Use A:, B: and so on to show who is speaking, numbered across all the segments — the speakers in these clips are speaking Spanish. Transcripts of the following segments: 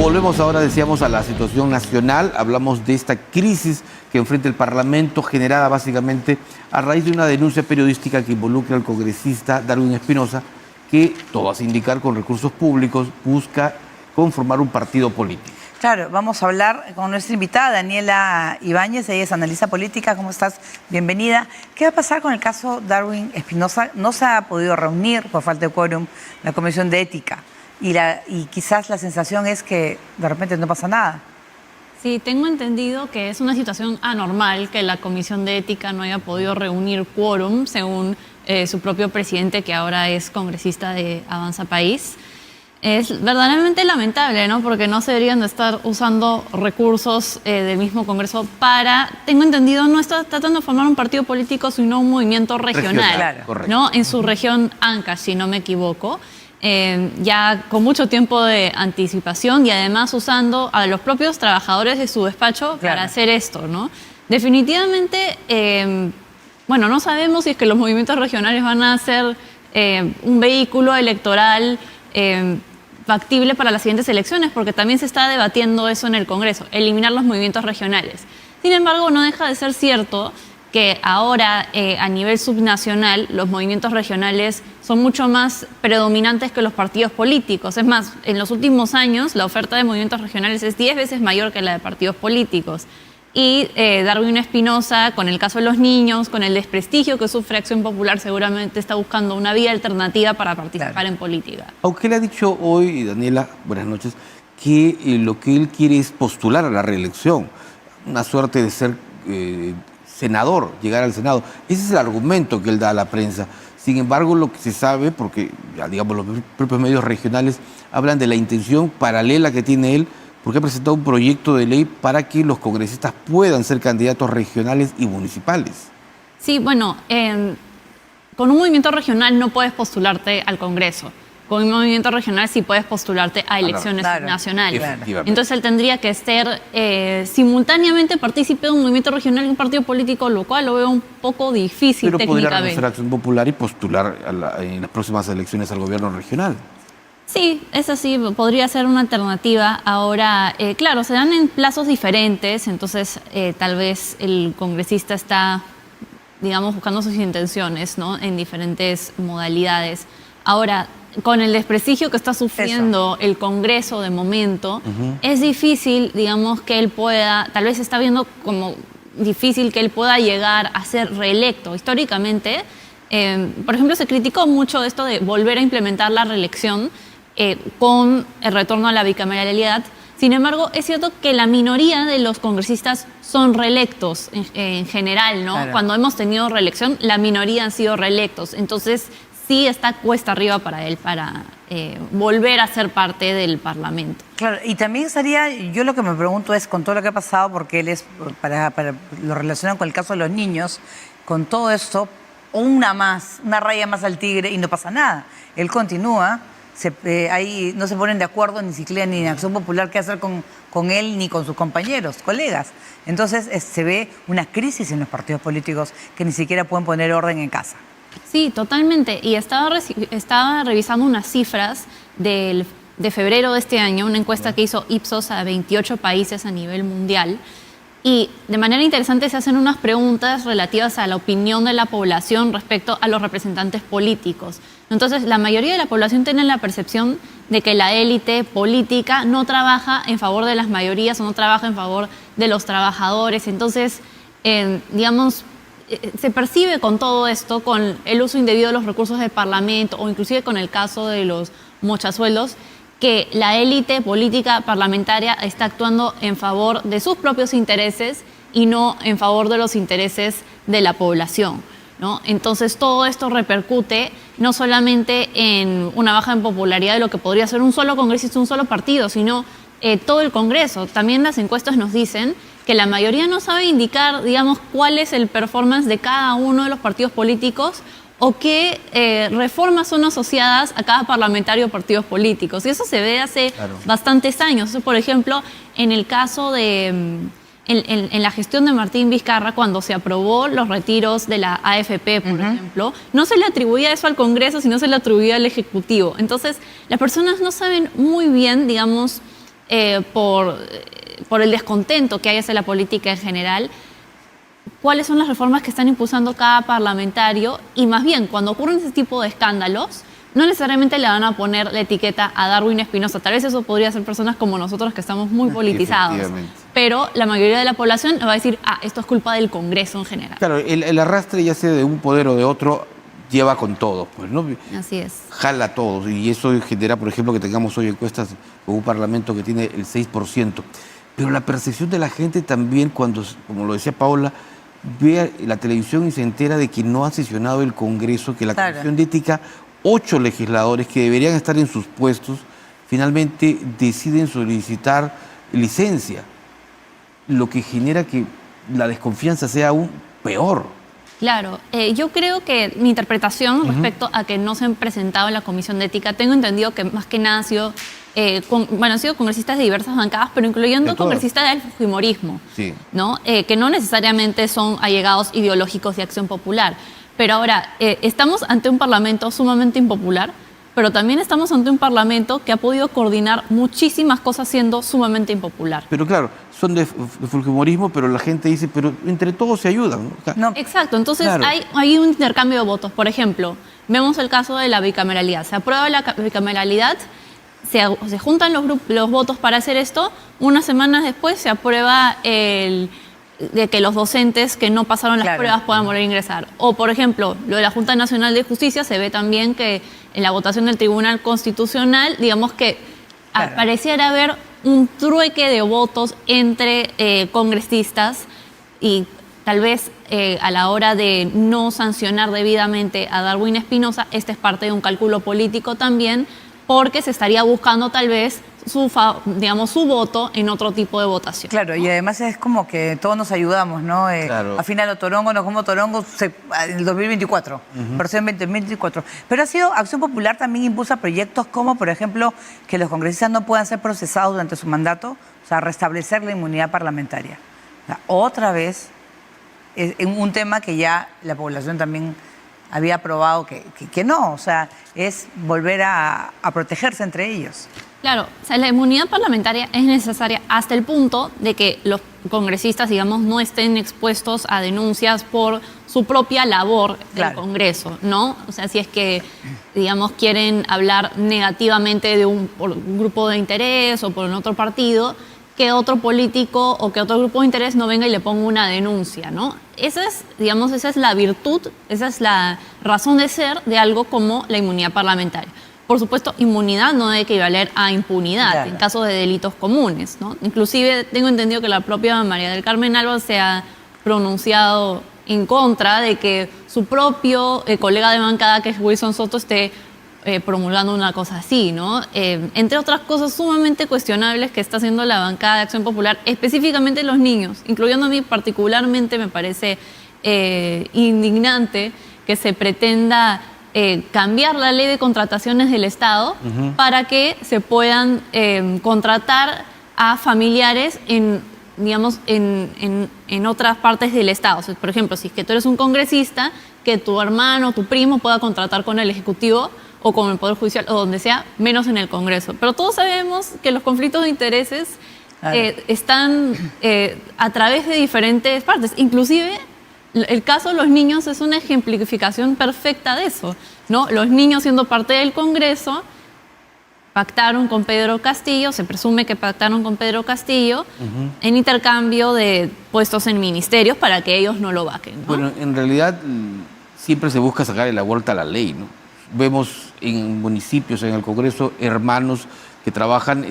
A: Volvemos ahora, decíamos, a la situación nacional. Hablamos de esta crisis que enfrenta el Parlamento, generada básicamente a raíz de una denuncia periodística que involucra al congresista Darwin Espinosa, que, todo hace indicar, con recursos públicos busca conformar un partido político.
B: Claro, vamos a hablar con nuestra invitada, Daniela Ibáñez. Ella es analista política. ¿Cómo estás? Bienvenida. ¿Qué va a pasar con el caso Darwin Espinosa? No se ha podido reunir por falta de quórum la Comisión de Ética. Y quizás la sensación es que de repente no pasa nada.
C: Sí, tengo entendido que es una situación anormal que la Comisión de Ética no haya podido reunir quórum, según su propio presidente, que ahora es congresista de Avanza País. Es verdaderamente lamentable, ¿no? Porque no se deberían de estar usando recursos del mismo Congreso para, tengo entendido, no está tratando de formar un partido político, sino un movimiento regional,
A: claro.
C: ¿no? En su región Ancash, si no me equivoco. Ya con mucho tiempo de anticipación y además usando a los propios trabajadores de su despacho para hacer esto, ¿no? Definitivamente, bueno, no sabemos si es que los movimientos regionales van a ser un vehículo electoral factible para las siguientes elecciones, porque también se está debatiendo eso en el Congreso, eliminar los movimientos regionales. Sin embargo, no deja de ser cierto que ahora a nivel subnacional los movimientos regionales son mucho más predominantes que los partidos políticos. Es más, en los últimos años la oferta de movimientos regionales es 10 veces mayor que la de partidos políticos. Y Darwin Espinosa, con el caso de los niños, con el desprestigio que sufre Acción Popular, seguramente está buscando una vía alternativa para participar en política.
A: Aunque él ha dicho hoy, Daniela, buenas noches, que lo que él quiere es postular a la reelección, una suerte de ser senador, llegar al Senado. Ese es el argumento que él da a la prensa. Sin embargo, lo que se sabe, porque ya digamos los propios medios regionales hablan de la intención paralela que tiene él, porque ha presentado un proyecto de ley para que los congresistas puedan ser candidatos regionales y municipales.
C: Sí, bueno, con un movimiento regional no puedes postularte al Congreso. Con un movimiento regional sí puedes postularte a elecciones nacionales. Entonces él tendría que ser simultáneamente partícipe de un movimiento regional y un partido político, lo cual lo veo un poco difícil técnicamente.
A: Pero podría renunciar a Acción Popular y postular en las próximas elecciones al gobierno regional.
C: Sí, es así, podría ser una alternativa. Ahora, claro, se dan en plazos diferentes, entonces tal vez el congresista está, digamos, buscando sus intenciones, ¿no? En diferentes modalidades. Ahora, con el desprestigio que está sufriendo el Congreso de momento, es difícil, digamos, que él pueda, tal vez está viendo como difícil que él pueda llegar a ser reelecto. Históricamente, por ejemplo, se criticó mucho esto de volver a implementar la reelección con el retorno a la bicameralidad. Sin embargo, es cierto que la minoría de los congresistas son reelectos en general, ¿no? Claro. Cuando hemos tenido reelección, la minoría han sido reelectos. Entonces, sí está cuesta arriba para él para volver a ser parte del Parlamento.
B: Claro, y también estaría, yo lo que me pregunto es, con todo lo que ha pasado, porque él es, para lo relacionado con el caso de los niños, con todo esto, una raya más al tigre y no pasa nada. Él continúa. Ahí no se ponen de acuerdo ni siquiera ni en Acción Popular qué hacer con él ni con sus compañeros, colegas. Entonces se ve una crisis en los partidos políticos que ni siquiera pueden poner orden en casa.
C: Sí, totalmente. Y estaba revisando unas cifras de febrero de este año, una encuesta que hizo Ipsos a 28 países a nivel mundial. Y de manera interesante se hacen unas preguntas relativas a la opinión de la población respecto a los representantes políticos. Entonces, la mayoría de la población tiene la percepción de que la élite política no trabaja en favor de las mayorías o no trabaja en favor de los trabajadores. Entonces, digamos, se percibe con todo esto, con el uso indebido de los recursos del Parlamento o inclusive con el caso de los mochasueldos, que la élite política parlamentaria está actuando en favor de sus propios intereses y no en favor de los intereses de la población, ¿no? Entonces todo esto repercute no solamente en una baja en popularidad de lo que podría ser un solo congresista, un solo partido, sino todo el Congreso. También las encuestas nos dicen que la mayoría no sabe indicar, digamos, cuál es el performance de cada uno de los partidos políticos o qué reformas son asociadas a cada parlamentario o partidos políticos. Y eso se ve hace bastantes años. Por ejemplo, en el caso de... En la gestión de Martín Vizcarra, cuando se aprobó los retiros de la AFP, por ejemplo, no se le atribuía eso al Congreso, sino se le atribuía al Ejecutivo. Entonces, las personas no saben muy bien, digamos, por el descontento que hay hacia la política en general, cuáles son las reformas que están impulsando cada parlamentario y más bien cuando ocurren ese tipo de escándalos no necesariamente le van a poner la etiqueta a Darwin Espinosa. Tal vez eso podría ser personas como nosotros que estamos muy politizados. Pero la mayoría de la población va a decir, esto es culpa del Congreso en general.
A: Claro, el arrastre ya sea de un poder o de otro lleva con todo, pues, ¿no?
C: Así es.
A: Jala a todos y eso genera, por ejemplo, que tengamos hoy encuestas con un parlamento que tiene el 6%. Pero la percepción de la gente también cuando, como lo decía Paola, ve la televisión y se entera de que no ha sesionado el Congreso, que la Comisión de Ética, 8 legisladores que deberían estar en sus puestos, finalmente deciden solicitar licencia, lo que genera que la desconfianza sea aún peor.
C: Claro, yo creo que mi interpretación respecto a que no se han presentado en la Comisión de Ética, tengo entendido que más que nada han sido, han sido congresistas de diversas bancadas, pero incluyendo congresistas del fujimorismo, ¿no? Que no necesariamente son allegados ideológicos de Acción Popular. Pero ahora, estamos ante un parlamento sumamente impopular, pero también estamos ante un parlamento que ha podido coordinar muchísimas cosas siendo sumamente impopular.
A: Pero claro, son de fujimorismo, pero la gente dice, pero entre todos se ayudan, ¿no?
C: Exacto, entonces hay un intercambio de votos. Por ejemplo, vemos el caso de la bicameralidad. Se aprueba la bicameralidad, se juntan los votos para hacer esto, unas semanas después se aprueba de que los docentes que no pasaron las pruebas puedan volver a ingresar. O, por ejemplo, lo de la Junta Nacional de Justicia, se ve también que en la votación del Tribunal Constitucional, digamos que pareciera haber un trueque de votos entre congresistas y tal vez a la hora de no sancionar debidamente a Darwin Espinosa, este es parte de un cálculo político también, porque se estaría buscando tal vez su voto en otro tipo de votación.
B: Claro, y además es como que todos nos ayudamos, ¿no? Al final Otorongo no como Otorongo en el 2024, pero en 2024. Pero Acción Popular también impulsa proyectos como, por ejemplo, que los congresistas no puedan ser procesados durante su mandato, o sea, restablecer la inmunidad parlamentaria. O sea, otra vez, en un tema que ya la población también había aprobado que no, o sea, es volver a protegerse entre ellos.
C: Claro, o sea, la inmunidad parlamentaria es necesaria hasta el punto de que los congresistas, digamos, no estén expuestos a denuncias por su propia labor del Congreso, ¿no? O sea, si es que, digamos, quieren hablar negativamente de por un grupo de interés o por un otro partido, que otro político o que otro grupo de interés no venga y le ponga una denuncia, ¿no? Esa es la virtud, esa es la razón de ser de algo como la inmunidad parlamentaria. Por supuesto, inmunidad no debe equivaler a impunidad en caso de delitos comunes, ¿no? Inclusive tengo entendido que la propia María del Carmen Alba se ha pronunciado en contra de que su propio colega de bancada, que es Wilson Soto, esté promulgando una cosa así, ¿no? Entre otras cosas sumamente cuestionables que está haciendo la bancada de Acción Popular, específicamente los niños, incluyendo a mí particularmente, me parece indignante que se pretenda cambiar la ley de contrataciones del Estado para que se puedan contratar a familiares en otras partes del Estado. O sea, por ejemplo, si es que tú eres un congresista, que tu hermano o tu primo pueda contratar con el Ejecutivo o con el Poder Judicial o donde sea, menos en el Congreso. Pero todos sabemos que los conflictos de intereses están a través de diferentes partes. Inclusive, el caso de los niños es una ejemplificación perfecta de eso, ¿no? Los niños, siendo parte del Congreso, pactaron con Pedro Castillo, se presume que pactaron con Pedro Castillo en intercambio de puestos en ministerios para que ellos no lo vaquen, ¿no? Bueno,
A: en realidad siempre se busca sacarle la vuelta a la ley, ¿no? Vemos en municipios, en el Congreso, hermanos que trabajan,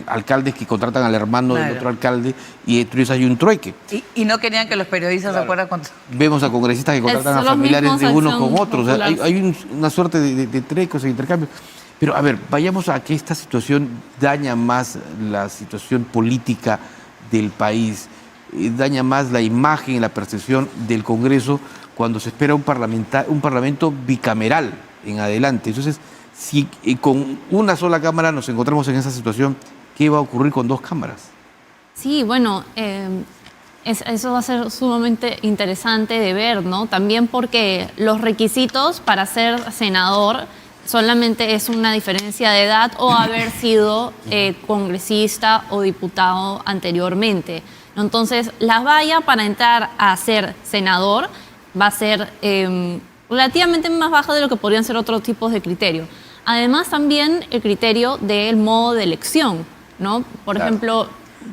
A: alcaldes que contratan al hermano del otro alcalde y entonces hay un trueque.
B: Y no querían que los periodistas se fueran contra...
A: Vemos a congresistas que contratan a familiares de unos con otros. O sea, hay una suerte de trueques e intercambios. Pero a ver, vayamos a que esta situación daña más la situación política del país, daña más la imagen y la percepción del Congreso cuando se espera un parlamento bicameral en adelante. Entonces, si con una sola cámara nos encontramos en esa situación, ¿qué va a ocurrir con dos cámaras?
C: Sí, bueno, eso va a ser sumamente interesante de ver, ¿no? También porque los requisitos para ser senador solamente es una diferencia de edad o haber sido congresista o diputado anteriormente. Entonces, la valla para entrar a ser senador va a ser relativamente más baja de lo que podrían ser otros tipos de criterios. Además, también el criterio del modo de elección, ¿no? Por ejemplo,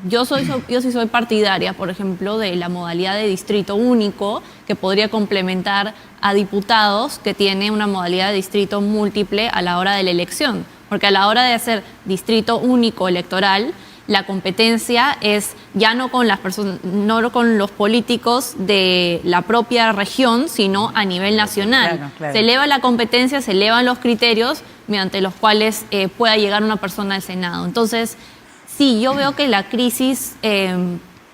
C: yo sí soy partidaria, por ejemplo, de la modalidad de distrito único, que podría complementar a diputados que tiene una modalidad de distrito múltiple a la hora de la elección. Porque a la hora de hacer distrito único electoral, la competencia es ya no con las personas, no con los políticos de la propia región, sino a nivel nacional.
B: Claro, claro.
C: Se eleva la competencia, se elevan los criterios mediante los cuales pueda llegar una persona al Senado. Entonces, sí, yo veo que la crisis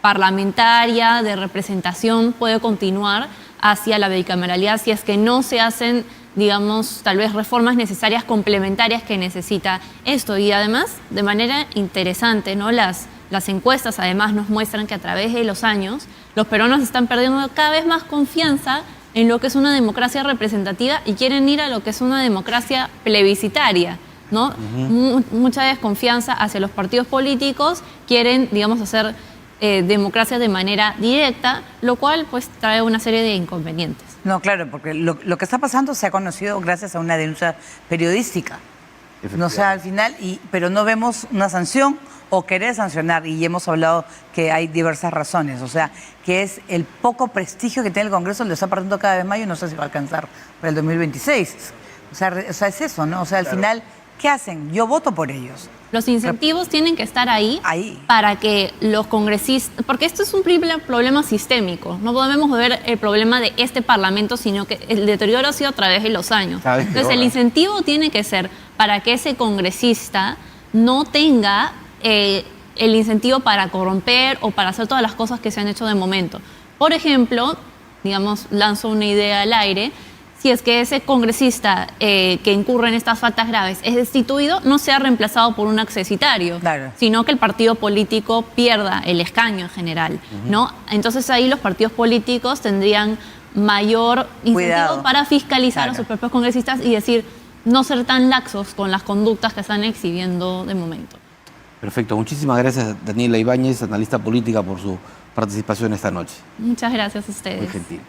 C: parlamentaria de representación puede continuar hacia la bicameralidad si es que no se hacen, digamos, tal vez reformas necesarias complementarias que necesita esto. Y además, de manera interesante, ¿no? Las encuestas además nos muestran que a través de los años los peruanos están perdiendo cada vez más confianza en lo que es una democracia representativa y quieren ir a lo que es una democracia plebiscitaria, ¿no? Mucha desconfianza hacia los partidos políticos, quieren, digamos, hacer democracia de manera directa, lo cual pues trae una serie de inconvenientes.
B: No, claro, porque lo que está pasando se ha conocido gracias a una denuncia periodística. No sé, al final, pero no vemos una sanción o querer sancionar, y hemos hablado que hay diversas razones, o sea, que es el poco prestigio que tiene el Congreso, lo está perdiendo cada vez más y no sé si va a alcanzar para el 2026. O sea, es eso, ¿no? O sea, al final, ¿qué hacen? Yo voto por ellos.
C: Los incentivos tienen que estar ahí para que los congresistas, porque esto es un problema sistémico, no podemos ver el problema de este Parlamento, sino que el deterioro ha sido a través de los años. Entonces el incentivo tiene que ser para que ese congresista no tenga el incentivo para corromper o para hacer todas las cosas que se han hecho de momento. Por ejemplo, digamos, lanzo una idea al aire. Si es que ese congresista que incurre en estas faltas graves es destituido, no sea reemplazado por un accesitario,
B: claro,
C: sino que el partido político pierda el escaño en general, ¿no? Entonces ahí los partidos políticos tendrían mayor incentivo para fiscalizar a sus propios congresistas y decir, no ser tan laxos con las conductas que están exhibiendo de momento.
A: Perfecto. Muchísimas gracias, Daniela Ibáñez, analista política, por su participación esta noche.
C: Muchas gracias a ustedes.
A: Muy gentil.